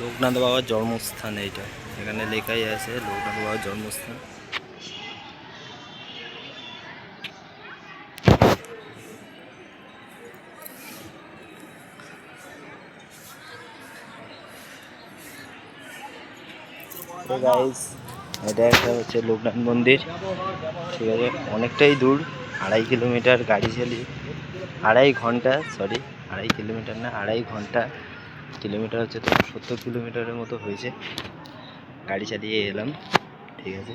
লোকনাথ বাবার জন্মস্থান এইটা, এখানে লেখাই আছে লোকনাথ বাবার জন্মস্থান। তো গাইস, এটা একটা হচ্ছে লোকনাথ মন্দির, ঠিক আছে। অনেকটাই দূর, 2.5 কিলোমিটার গাড়ি চালিয়ে, 2.5 ঘন্টা, সরি 2.5 কিলোমিটার না, 2.5 ঘন্টা। কিলোমিটার হচ্ছে তো 70 কিলোমিটারের মতো হয়েছে, গাড়ি চালিয়ে এলাম, ঠিক আছে।